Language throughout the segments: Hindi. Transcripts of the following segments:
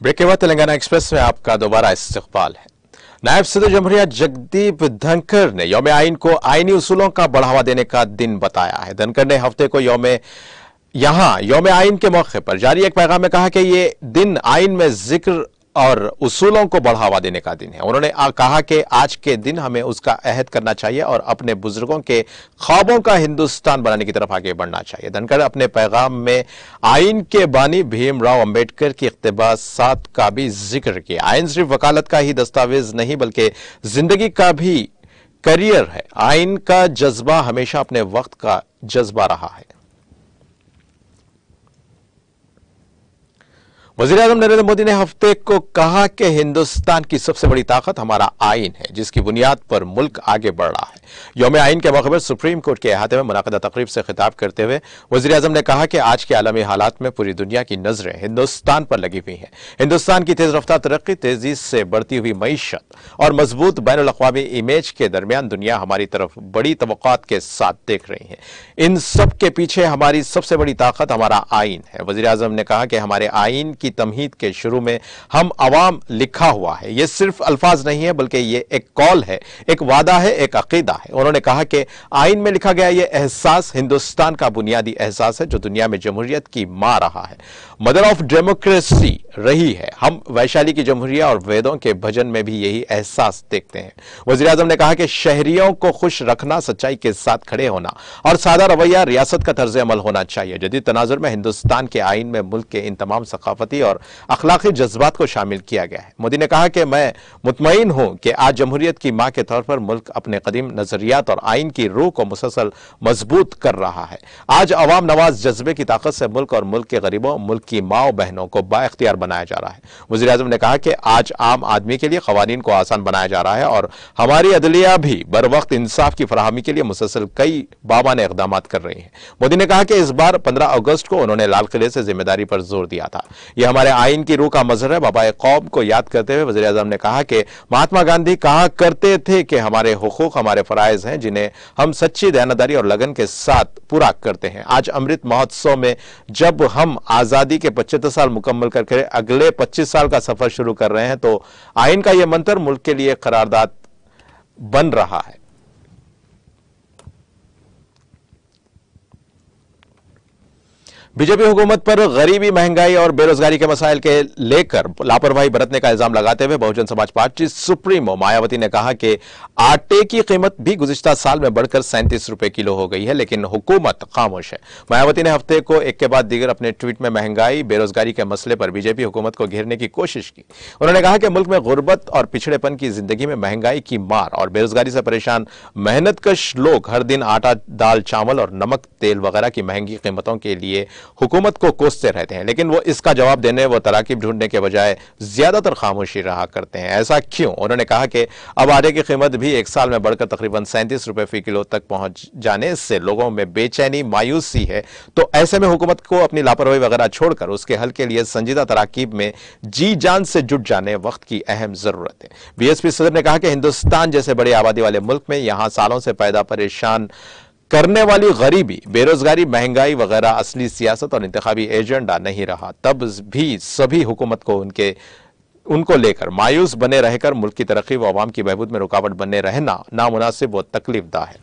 ब्रेक के बाद तेलंगाना एक्सप्रेस में आपका दोबारा इस्तकबाल है। नायब सदर जमहूरिया जगदीप धनखड़ ने यौम आइन को आइनी उसूलों का बढ़ावा देने का दिन बताया है। धनखड़ ने हफ्ते को यौम आइन के मौके पर जारी एक पैगाम में कहा कि ये दिन आइन में जिक्र और उसूलों को बढ़ावा देने का दिन है। उन्होंने कहा कि आज के दिन हमें उसका अहद करना चाहिए और अपने बुजुर्गों के ख्वाबों का हिंदुस्तान बनाने की तरफ आगे बढ़ना चाहिए। धनखड़ अपने पैगाम में आइन के बानी भीमराव अंबेडकर की इक़्तिबासात का भी जिक्र किया। आइन सिर्फ वकालत का ही दस्तावेज नहीं बल्कि जिंदगी का भी करियर है। आइन का जज्बा हमेशा अपने वक्त का जज्बा रहा है। वज़ीर-ए-आज़म नरेंद्र मोदी ने हफ्ते को कहा कि हिंदुस्तान की सबसे बड़ी ताकत हमारा आइन है, जिसकी बुनियाद पर मुल्क आगे बढ़ रहा है। यौम आइन के मौके पर सुप्रीम कोर्ट के अहाते में मुनाक़िदा तक़रीब से खिताब करते हुए वज़ीर-ए-आज़म ने कहा कि आज के आलमी हालात में पूरी दुनिया की नजरें हिंदुस्तान पर लगी हुई हैं। हिंदुस्तान की तेज रफ्तार तरक्की, तेजी से बढ़ती हुई मईशत और मजबूत बैनुल अक़वामी इमेज के दरमियान दुनिया हमारी तरफ बड़ी तवक्कुआत के साथ देख रही है। इन सब के पीछे हमारी सबसे बड़ी ताकत हमारा आइन है। वज़ीर-ए-आज़म ने कहा कि हमारे आइन की तमहीद के शुरू में हम अवाम लिखा हुआ है। यह सिर्फ अल्फाज नहीं है बल्कि यह एक कौल है, एक वादा है, एक अकीदा है। उन्होंने कहा कि आइन में लिखा गया यह एहसास हिंदुस्तान का बुनियादी एहसास है जो दुनिया में जमहूरियत की मां रहा है, मदर ऑफ डेमोक्रेसी रही है। हम वैशाली की जमहूरिया और वेदों के भजन में भी यही एहसास देखते हैं। वज़ीर-ए-आज़म ने कहा कि शहरियों को खुश रखना, सच्चाई के साथ खड़े होना और सादा रवैया रियासत का तर्ज अमल होना चाहिए। जदीद तनाजुर में हिंदुस्तान के आइन में मुल्क के इन तमाम सकाफती और अखलाकी जज्बात को शामिल किया गया है। मोदी ने कहा कि मैं मुतमईन हूं कि आज जमहूरियत की मां के तौर पर मुल्क अपने कदीम नजरियात और आइन की रूह को मुसलसल मजबूत कर रहा है। आज अवाम नवाज जज्बे की ताकत से मुल्क और मुल्क के गरीबों, मुल्क की माओ बहनों को बाइख्तियार बनाया जा रहा है। वज़ीर-ए-आज़म ने कहा कि आज आम आदमी के लिए क़वानीन को आसान बनाया जा रहा है और हमारी अदलिया भी बर वक्त इंसाफ की फराहमी के लिए मुसलसल कई बामाने इक़दाम कर रही है। मोदी ने कहा कि इस बार 15 अगस्त को उन्होंने लाल किले से जिम्मेदारी पर जोर दिया था। यह हमारे आइन की रूह का मजहर है। बाबा कौम को याद करते हुए वज़ीर-ए-आज़म ने कहा कि महात्मा गांधी कहा करते थे कि हमारे हुकूक हमारे फराइज हैं जिन्हें हम सच्ची दयानतदारी और लगन के साथ पूरा करते हैं। आज अमृत महोत्सव में जब हम आजादी के 75 साल मुकम्मल करके अगले 25 साल का सफर शुरू कर रहे हैं तो आइन का यह मंत्र मुल्क के लिए करारदाद बन रहा है। बीजेपी हुकूमत पर गरीबी, महंगाई और बेरोजगारी के मसाइल के लेकर लापरवाही बरतने का इल्जाम लगाते हुए बहुजन समाज पार्टी सुप्रीमो मायावती ने कहा कि आटे की कीमत भी गुज़िश्ता साल में बढ़कर 37 रुपए किलो हो गई है, लेकिन हुकूमत खामोश है। मायावती ने हफ्ते को एक के बाद दीगर अपने ट्वीट में महंगाई, बेरोजगारी के मसले पर बीजेपी हुकूमत को घेरने की कोशिश की। उन्होंने कहा कि मुल्क में गुर्बत और पिछड़ेपन की जिंदगी में महंगाई की मार और बेरोजगारी से परेशान मेहनतकश लोग हर दिन आटा, दाल, चावल और नमक, तेल वगैरह की महंगी कीमतों के लिए हुकूमत को कोसते रहते हैं, लेकिन वो इसका जवाब देने, वो तराकीब ढूंढने के बजाय ज्यादातर खामोशी रहा करते हैं। ऐसा क्यों? उन्होंने कहा कि अब आटे की कीमत भी एक साल में बढ़कर तकरीबन 37 रुपए फी किलो तक पहुंच जाने से लोगों में बेचैनी, मायूसी है। तो ऐसे में हुकूमत को अपनी लापरवाही वगैरह छोड़कर उसके हल के लिए संजीदा तराकीब में जी जान से जुट जाने वक्त की अहम जरूरत है। बीएसपी सदर ने कहा कि हिंदुस्तान जैसे बड़ी आबादी वाले मुल्क में यहां सालों से पैदा परेशान करने वाली गरीबी, बेरोजगारी, महंगाई वगैरह असली सियासत और इंतखाबी एजेंडा नहीं रहा। तब भी सभी हुकूमत को उनको लेकर मायूस बने रहकर मुल्क की तरक्की व अवाम की बहबूद में रुकावट बने रहना नामुनासिब व तकलीफदा है।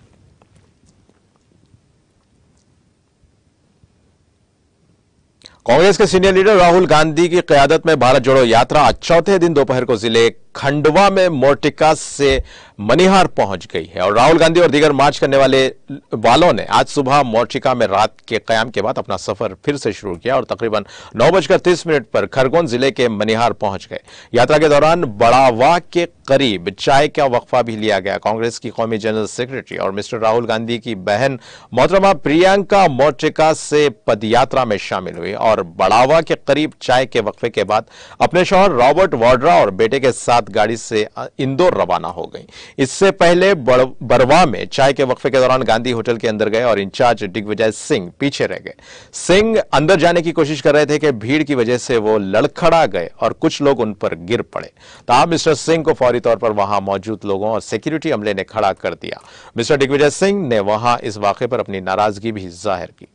कांग्रेस के सीनियर लीडर राहुल गांधी की क़यादत में भारत जोड़ो यात्रा आज चौथे दिन दोपहर को जिले खंडवा में मोर्टिका से मनिहार पहुंच गई है और राहुल गांधी और दीगर मार्च करने वालों ने आज सुबह मोर्टिका में रात के कयाम के बाद अपना सफर फिर से शुरू किया और तकरीबन 9:30 पर खरगोन जिले के मनिहार पहुंच गए। यात्रा के दौरान बड़ावा के करीब चाय का वक्फा भी लिया गया। कांग्रेस की कौमी जनरल सेक्रेटरी और मिस्टर राहुल गांधी की बहन मोहतरमा प्रियंका मोर्टिका से पदयात्रा में शामिल हुई और बड़ावा के करीब चाय के वक्फे के बाद अपने शौहर रॉबर्ट वाड्रा और बेटे के साथ गाड़ी से इंदौर रवाना हो गई। इससे पहले बरवा में चाय के वक्फे के दौरान गांधी होटल के अंदर गए और इंचार्ज दिग्विजय सिंह पीछे रह गए। सिंह अंदर जाने की कोशिश कर रहे थे कि भीड़ की वजह से वो लड़खड़ा गए और कुछ लोग उन पर गिर पड़े। तब मिस्टर सिंह को फौरी तौर पर वहां मौजूद लोगों और सिक्योरिटी अमले ने खड़ा कर दिया। मिस्टर दिग्विजय सिंह ने वहां इस वाकये पर अपनी नाराजगी भी जाहिर की।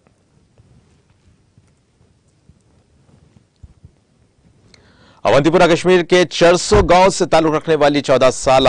अवंतीपुरा कश्मीर के चरसो गांव से ताल्लुक रखने वाली 14 साल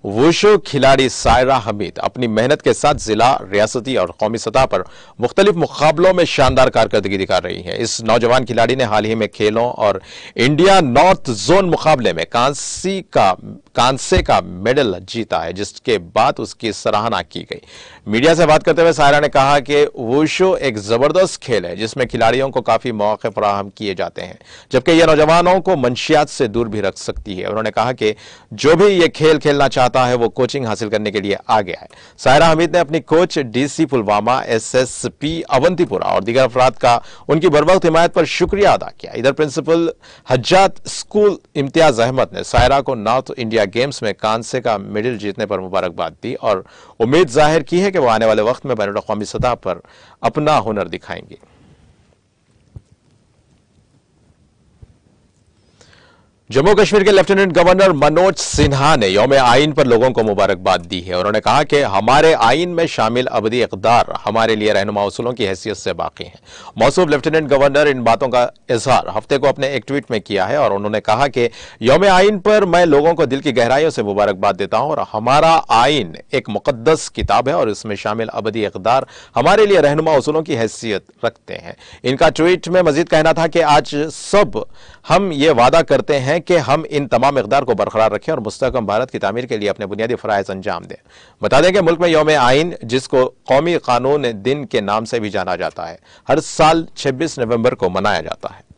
वुशु खिलाड़ी सायरा हमीद अपनी मेहनत के साथ जिला, रियासती और कौमी सतह पर मुख्तलिफ मुकाबलों में शानदार कारकर्दगी दिखा रही है। इस नौजवान खिलाड़ी ने हाल ही में खेलों और इंडिया नॉर्थ जोन मुकाबले में कांसे का मेडल जीता है, जिसके बाद उसकी सराहना की गई। मीडिया से बात करते हुए सायरा ने कहा कि वुशु एक जबरदस्त खेल है जिसमें खिलाड़ियों को काफी मौके फराहम किए जाते हैं, जबकि यह नौजवानों को मंशियात से दूर भी रख सकती है। उन्होंने कहा कि जो भी ये खेल खेलना चाहता है वो कोचिंग हासिल करने के लिए आ गया है। सायरा हमीद ने अपनी coach DC Pulwama, SSP Awantipora और दीगर अफराद का उनकी बरवक्त हिमायत पर शुक्रिया अदा किया। इधर प्रिंसिपल हज्जात स्कूल इम्तियाज अहमद ने सायरा को नॉर्थ इंडिया गेम्स में कांसे का मेडल जीतने पर मुबारकबाद दी और उम्मीद जाहिर की है कि वो आने वाले वक्त में बैनुल अक़वामी सतह पर अपना हुनर दिखाएंगे। जम्मू कश्मीर के लेफ्टिनेंट गवर्नर मनोज सिन्हा ने यौम आइन पर लोगों को मुबारकबाद दी है। उन्होंने कहा कि हमारे आइन में शामिल अबदी इक़दार हमारे लिए रहनुमा उसूलों की हैसियत से बाकी हैं। मौसूफ लेफ्टिनेंट गवर्नर इन बातों का इजहार हफ्ते को अपने एक ट्वीट में किया है और उन्होंने कहा कि यौम आइन पर मैं लोगों को दिल की गहराइयों से मुबारकबाद देता हूं और हमारा आइन एक मुक़द्दस किताब है और इसमें शामिल अबदी इक़दार हमारे लिए रहनुमा उसूलों की हैसियत रखते हैं। इनका ट्वीट में मजीद कहना था कि आज सब हम ये वादा करते हैं कि हम इन तमाम इक़दार को बरकरार रखें और मुस्तहकम भारत की तामीर के लिए अपने बुनियादी फ़राइज़ अंजाम दें। बता दें कि मुल्क में यौम आइन, जिसको कौमी कानून दिन के नाम से भी जाना जाता है, हर साल 26 नवंबर को मनाया जाता है।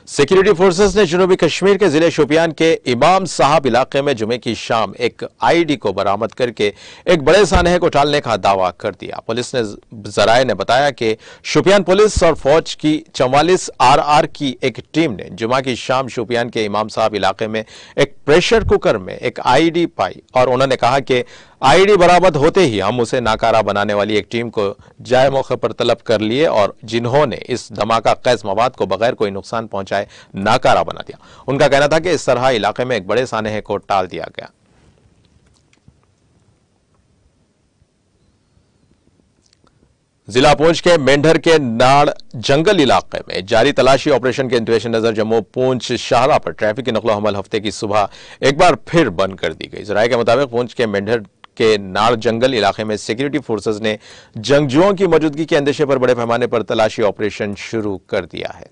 सिक्योरिटी फोर्सेस ने जनूबी कश्मीर के जिले शोपियान के इमाम साहब इलाके में जुमे की शाम एक आईडी को बरामद करके एक बड़े सानहे को टालने का दावा कर दिया। पुलिस ने जराये ने बताया कि शोपियान पुलिस और फौज की 44 RR की एक टीम ने जुमा की शाम शोपियान के इमाम साहब इलाके में एक प्रेशर कुकर में एक आईडी पाई और उन्होंने कहा कि आईडी बरामद होते ही हम उसे नाकारा बनाने वाली एक टीम को जाए मौके पर तलब कर लिए और जिन्होंने इस धमाका खैज मवाद को बगैर कोई नुकसान पहुंचाए नाकारा बना दिया। उनका कहना था कि इस तरह इलाके में एक बड़े सानहे को टाल दिया गया। जिला पूंछ के मेंढर के नाड़ जंगल इलाके में जारी तलाशी ऑपरेशन के पेश नजर जम्मू पूंछ शाहरा पर ट्रैफिक की नकलो हमल हफ्ते की सुबह एक बार फिर बंद कर दी गई। जराये के मुताबिक पूंछ के मेंढर के नाड़ जंगल इलाके में सिक्योरिटी फोर्सेस ने जंगजुओं की मौजूदगी के अंदेशे पर बड़े पैमाने पर तलाशी ऑपरेशन शुरू कर दिया है।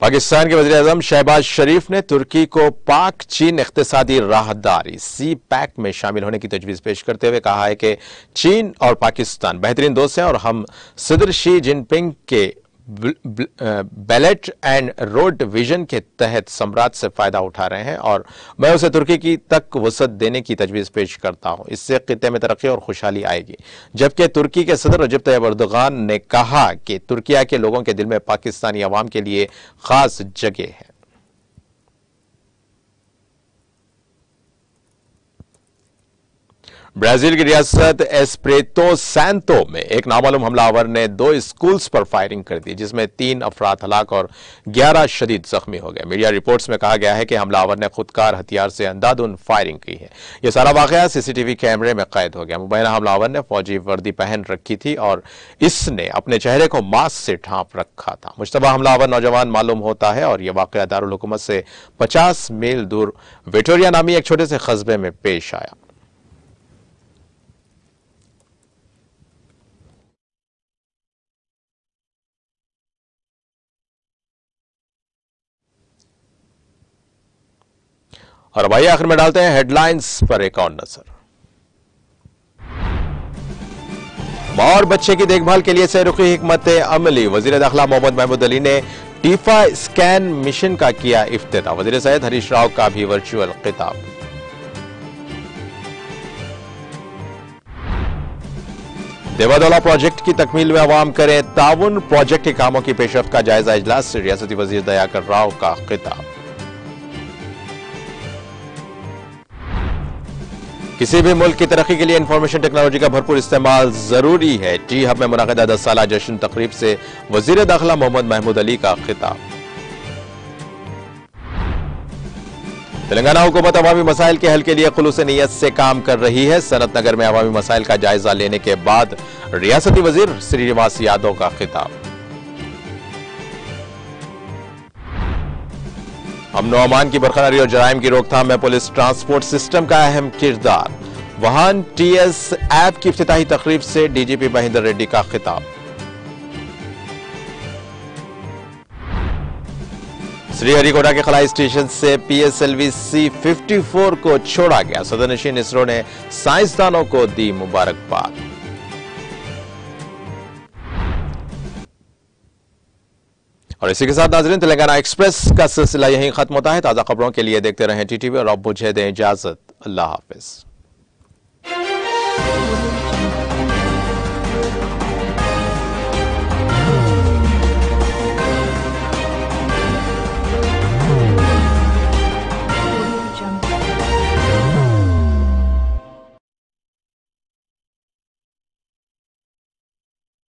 पाकिस्तान के वज़ीर-ए-आज़म शहबाज शरीफ ने तुर्की को पाक चीन इख्तिसादी राहदारी CPEC में शामिल होने की तजवीज़ पेश करते हुए कहा है कि चीन और पाकिस्तान बेहतरीन दोस्त हैं और हम सदर शी जिनपिंग के बेल्ट एंड रोड विजन के तहत सम्राट से फायदा उठा रहे हैं और मैं उसे तुर्की की तक वसअत देने की तजवीज़ पेश करता हूं। इससे खित्ते में तरक्की और खुशहाली आएगी। जबकि तुर्की के सदर रजब तैयब एर्दोगान ने कहा कि तुर्किया के लोगों के दिल में पाकिस्तानी अवाम के लिए खास जगह है। ब्राजील की रियासत एस्प्रेतो सैंतो में एक नामालूम हमलावर ने 2 स्कूल्स पर फायरिंग कर दी, जिसमें 3 अफराद हलाक और 11 शदीद जख्मी हो गए। मीडिया रिपोर्ट्स में कहा गया है कि हमलावर ने खुदकार हथियार से अंधाधुंध फायरिंग की है। यह सारा वाकया CCTV कैमरे में कैद हो गया। मुबैना हमलावर ने फौजी वर्दी पहन रखी थी और इसने अपने चेहरे को मास्क से ढांप रखा था। मुश्तबा हमलावर नौजवान मालूम होता है और यह वाकया दारुल हुकूमत से 50 मील दूर विटोरिया नामी एक छोटे से कस्बे में पेश आया। और भाई आखिर में डालते हैं हेडलाइंस पर एक और नजर। मां और बच्चे की देखभाल के लिए सहरुखी हिकमत अमली। वजीर दाखिला मोहम्मद महमूद अली ने टीफा स्कैन मिशन का किया इफ्तिताह। वजीर सैयद हरीश राव का भी वर्चुअल खिताब। देवादौला प्रोजेक्ट की तकमील में अवाम करें ताउन। प्रोजेक्ट के कामों की पेशरफ्त का जायजा इजलास से रियासती वजीर दयाकर राव का खिताब। किसी भी मुल्क की तरक्की के लिए इंफॉर्मेशन टेक्नोलॉजी का भरपूर इस्तेमाल जरूरी है। टी हब में मुनाकिदा 10 साला जश्न तकरीब से वजीर दाखिला मोहम्मद महमूद अली का खिताब। तेलंगाना हुकूमत अवामी मसाइल के हल के लिए खुलूस नीयत से काम कर रही है। सनत नगर में अवामी मसाइल का जायजा लेने के बाद रियासती वजीर श्रीनिवास यादव का खिताब। अमन व अमान की बरकरारी और जराइम की रोकथाम में पुलिस ट्रांसपोर्ट सिस्टम का अहम किरदार। वाहन टीएस ऐप की इफ्तिताही तकरीब से डीजीपी महेंद्र रेड्डी का खिताब। श्रीहरिकोटा के खलाई स्टेशन से पीएसएलवी C-54 को छोड़ा गया। सदरनशीन इसरो ने साइंसदानों को दी मुबारकबाद। और इसी के साथ नाज़रीन, तेलंगाना एक्सप्रेस का सिलसिला यहीं खत्म होता है। ताजा खबरों के लिए देखते रहें टीटीवी और अब मुझे दें इजाजत। अल्लाह हाफिज।